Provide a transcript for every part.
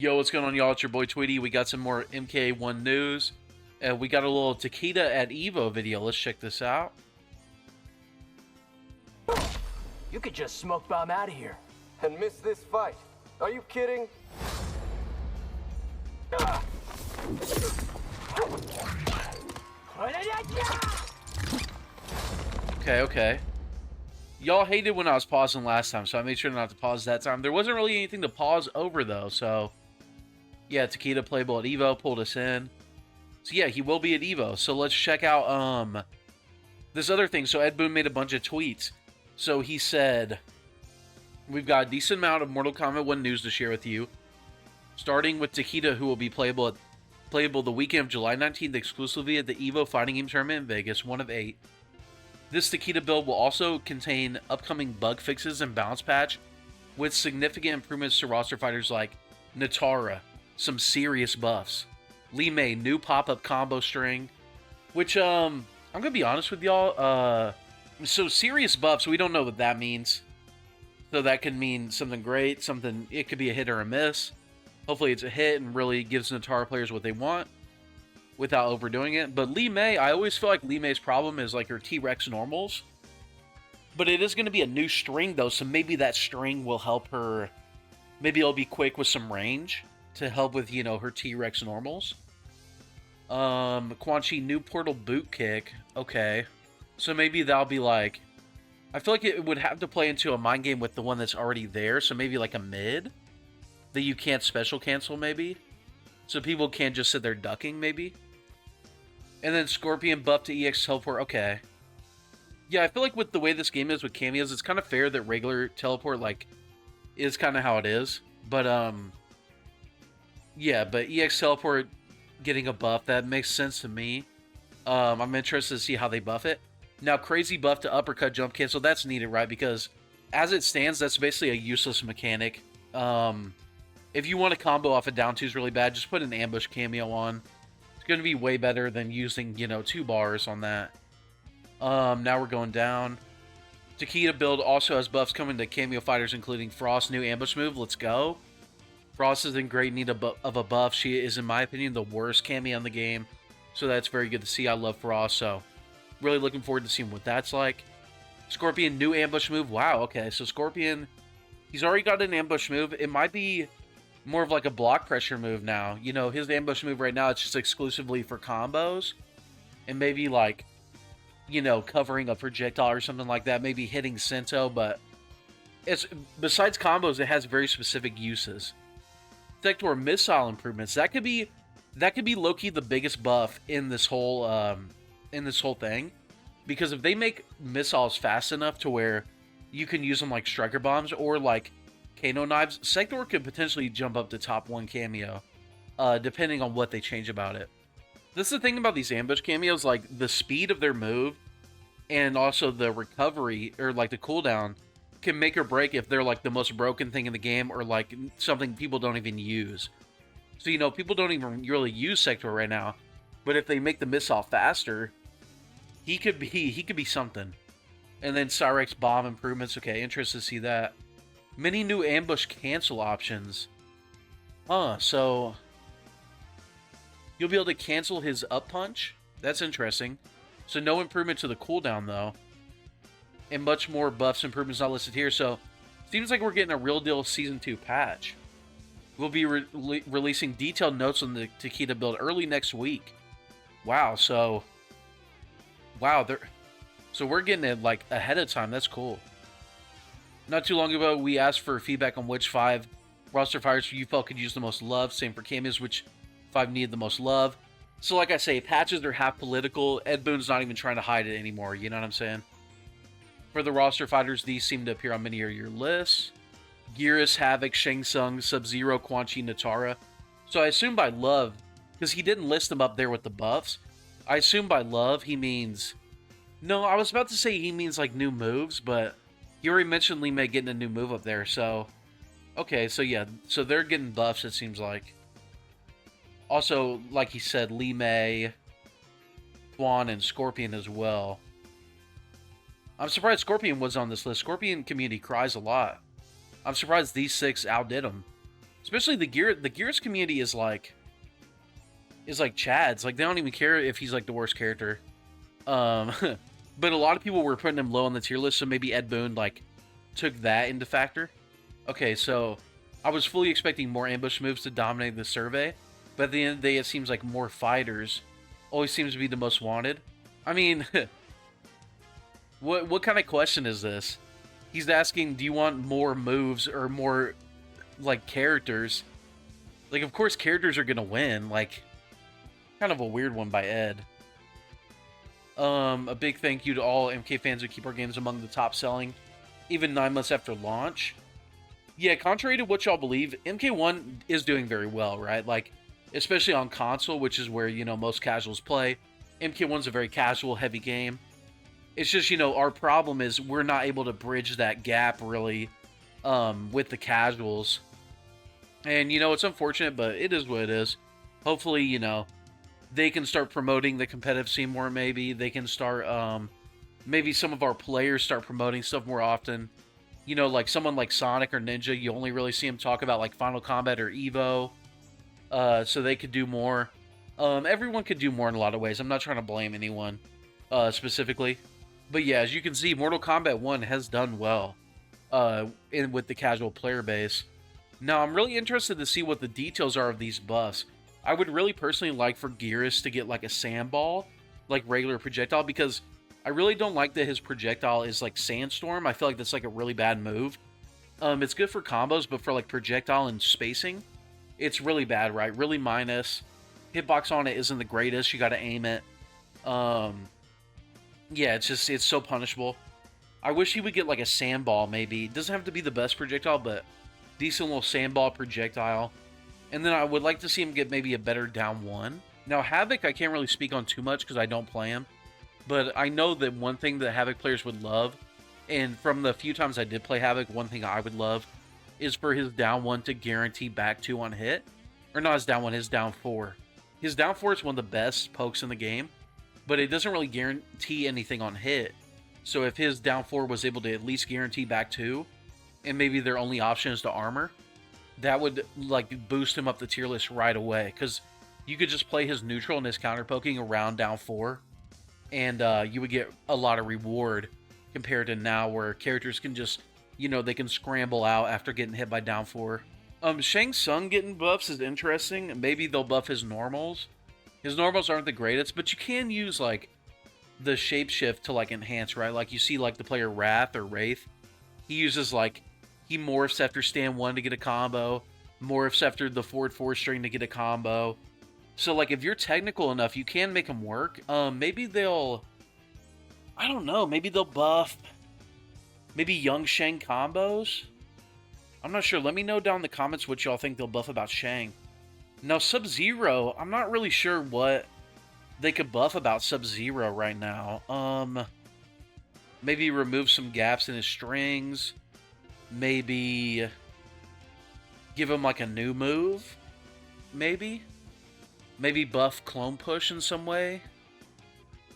Yo, what's going on, y'all? It's your boy Tweedy. We got some more MK1 news. We got a little Takeda at EVO video. Let's check this out. You could just smoke bomb out of here. And miss this fight. Are you kidding? Okay. Y'all hated when I was pausing last time, so I made sure not to pause that time. There wasn't really anything to pause over, though, so... Yeah, Takeda playable at EVO, pulled us in. So yeah, he will be at EVO. So let's check out this other thing. So Ed Boon made a bunch of tweets. So he said, we've got a decent amount of Mortal Kombat 1 news to share with you. Starting with Takeda, who will be playable the weekend of July 19th exclusively at the EVO Fighting Game Tournament in Vegas, 1 of 8. This Takeda build will also contain upcoming bug fixes and balance patch with significant improvements to roster fighters like Natara, some serious buffs. Li Mei, new pop-up combo string, which, I'm gonna be honest with y'all, so serious buffs, we don't know what that means. So that could mean something great, it could be a hit or a miss. Hopefully it's a hit and really gives Natara players what they want without overdoing it. But Li Mei, I always feel like Li Mei's problem is like her T-Rex normals. But it is going to be a new string though, so maybe that string will help her, maybe it'll be quick with some range to help with, you know, her T-Rex normals. Quan Chi, new portal boot kick. Okay. So maybe that'll be like... I feel like it would have to play into a mind game with the one that's already there. So maybe like a mid that you can't special cancel, maybe. So people can't just sit there ducking, maybe. And then Scorpion buff to EX teleport. Okay. Yeah, I feel like with the way this game is with cameos, it's kind of fair that regular teleport, like, is kind of how it is. But, yeah, but EX Teleport getting a buff, that makes sense to me. I'm interested to see how they buff it. Now, crazy buff to uppercut jump cancel, that's needed, right? Because as it stands, that's basically a useless mechanic. If you want to combo off a down twos really bad, just put an ambush cameo on. It's going to be way better than using, you know, 2 bars on that. Now we're going down. Takeda build also has buffs coming to cameo fighters, including Frost's new ambush move. Let's go. Frost is in great need of a buff. She is, in my opinion, the worst cameo in the game. So that's very good to see. I love Frost, so really looking forward to seeing what that's like. Scorpion, new ambush move. Wow, okay. So Scorpion, he's already got an ambush move. It might be more of like a block pressure move now. You know, his ambush move right now, it's just exclusively for combos. And maybe like, you know, covering a projectile or something like that. Maybe hitting Sento, but it's besides combos, it has very specific uses. Sector missile improvements. That could be low-key the biggest buff in this whole thing, because if they make missiles fast enough to where you can use them like striker bombs or like Kano knives, Sector could potentially jump up to top 1 cameo, depending on what they change about it. This is the thing about these ambush cameos, like the speed of their move and also the recovery or like the cooldown can make or break if they're like the most broken thing in the game or like something people don't even use. So, you know, people don't even really use Sector right now, but if they make the missile faster, he could be something. And then Cyrex bomb improvements. Okay, interested to see that. Many new ambush cancel options. So you'll be able to cancel his up punch. That's interesting. So no improvement to the cooldown though. And much more buffs improvements not listed here. So seems like we're getting a real deal Season 2 patch. We'll be releasing detailed notes on the Takeda build early next week. Wow, so we're getting it like ahead of time. That's cool. Not too long ago, we asked for feedback on which 5 roster fighters you felt could use the most love. Same for cameos, which 5 needed the most love. So like I say, patches are half political. Ed Boon's not even trying to hide it anymore. You know what I'm saying? For the roster fighters, these seem to appear on many of your lists. Gearus, Havoc, Shang Tsung, Sub-Zero, Quan Chi, Natara. So I assume by love, because he didn't list them up there with the buffs, I assume by love he means... No, I was about to say he means like new moves, but he already mentioned Li Mei getting a new move up there, so... Okay, so yeah, so they're getting buffs, it seems like. Also, like he said, Li Mei, Quan, and Scorpion as well. I'm surprised Scorpion was on this list. Scorpion community cries a lot. I'm surprised these 6 outdid him. Especially the Gears community is like Chad's. Like, they don't even care if he's like the worst character. But a lot of people were putting him low on the tier list, so maybe Ed Boon like took that into factor. Okay, so I was fully expecting more ambush moves to dominate the survey, but at the end of the day, it seems like more fighters always seems to be the most wanted. I mean, what kind of question is this? He's asking, do you want more moves or more like characters? Like, of course, characters are gonna win. Like, kind of a weird one by Ed. A big thank you to all MK fans who keep our games among the top selling, even 9 months after launch. Yeah, contrary to what y'all believe, MK1 is doing very well, right? Like, especially on console, which is where, you know, most casuals play. MK1's a very casual, heavy game. It's just, you know, our problem is we're not able to bridge that gap, really, with the casuals. And, you know, it's unfortunate, but it is what it is. Hopefully, you know, they can start promoting the competitive scene more, maybe. They can start, maybe some of our players start promoting stuff more often. You know, like someone like Sonic or Ninja, you only really see them talk about, like, Final Kombat or EVO. So they could do more. Everyone could do more in a lot of ways. I'm not trying to blame anyone, specifically. But yeah, as you can see, Mortal Kombat 1 has done well, with the casual player base. Now, I'm really interested to see what the details are of these buffs. I would really personally like for Geras to get like a sandball, like regular projectile, because I really don't like that his projectile is like Sandstorm. I feel like that's like a really bad move. It's good for combos, but for like projectile and spacing, it's really bad, right? Really minus. Hitbox on it isn't the greatest. You got to aim it. Yeah, it's so punishable. I wish he would get like a sandball, maybe. It doesn't have to be the best projectile, but decent little sandball projectile. And then I would like to see him get maybe a better down one. Now, Havoc, I can't really speak on too much because I don't play him. But I know that one thing that Havoc players would love, and from the few times I did play Havoc, one thing I would love is for his down one to guarantee back two on hit. Or not his down one, his down four. His down four is one of the best pokes in the game, but it doesn't really guarantee anything on hit. So if his down four was able to at least guarantee back two, and maybe their only option is to armor, that would like boost him up the tier list right away. Because you could just play his neutral and his counter poking around down four, and you would get a lot of reward compared to now where characters can just, you know, they can scramble out after getting hit by down four. Shang Tsung getting buffs is interesting. Maybe they'll buff his normals. His normals aren't the greatest, but you can use like the shapeshift to like enhance, right? Like you see like the player Wrath or Wraith. He uses like, he morphs after stand 1 to get a combo, morphs after the forward 4 string to get a combo. So like if you're technical enough, you can make them work. Maybe they'll, I don't know, maybe they'll buff maybe young Shang combos. I'm not sure. Let me know down in the comments what y'all think they'll buff about Shang. Now Sub-Zero, I'm not really sure what they could buff about Sub-Zero right now. Maybe remove some gaps in his strings. Maybe give him like a new move. Maybe buff Clone Push in some way.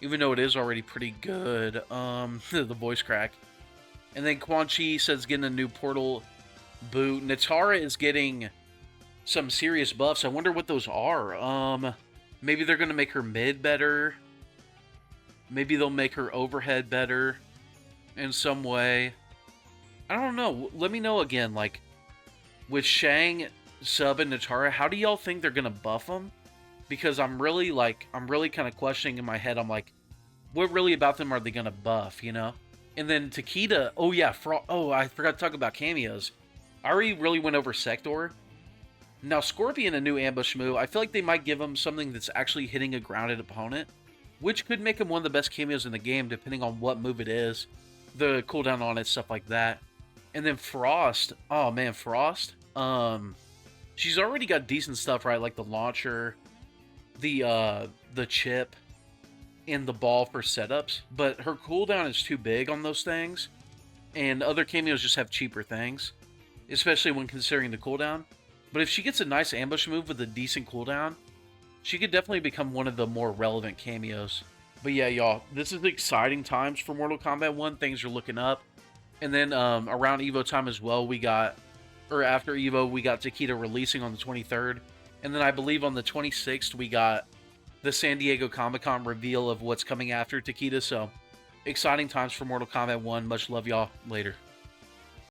Even though it is already pretty good. The voice crack. And then Quan Chi says getting a new portal boot. Natara is getting some serious buffs. I wonder what those are. Maybe they're going to make her mid better. Maybe they'll make her overhead better in some way. I don't know. Let me know again, like, with Shang, Sub, and Natara, how do y'all think they're going to buff them? Because I'm really kind of questioning in my head. I'm like, what really about them are they going to buff, you know? And then Takeda, oh yeah, I forgot to talk about cameos. I already really went over Sector. Now, Scorpion, a new ambush move, I feel like they might give him something that's actually hitting a grounded opponent, which could make him one of the best cameos in the game, depending on what move it is, the cooldown on it, stuff like that. And then Frost, oh man, Frost, she's already got decent stuff, right? Like the launcher, the chip, and the ball for setups, but her cooldown is too big on those things, and other cameos just have cheaper things, especially when considering the cooldown. But if she gets a nice ambush move with a decent cooldown, she could definitely become one of the more relevant cameos. But yeah, y'all, this is exciting times for Mortal Kombat 1. Things are looking up. And then around EVO time as well, we got or after EVO, we got Takeda releasing on the 23rd. And then I believe on the 26th, we got the San Diego Comic-Con reveal of what's coming after Takeda. So, exciting times for Mortal Kombat 1. Much love, y'all. Later.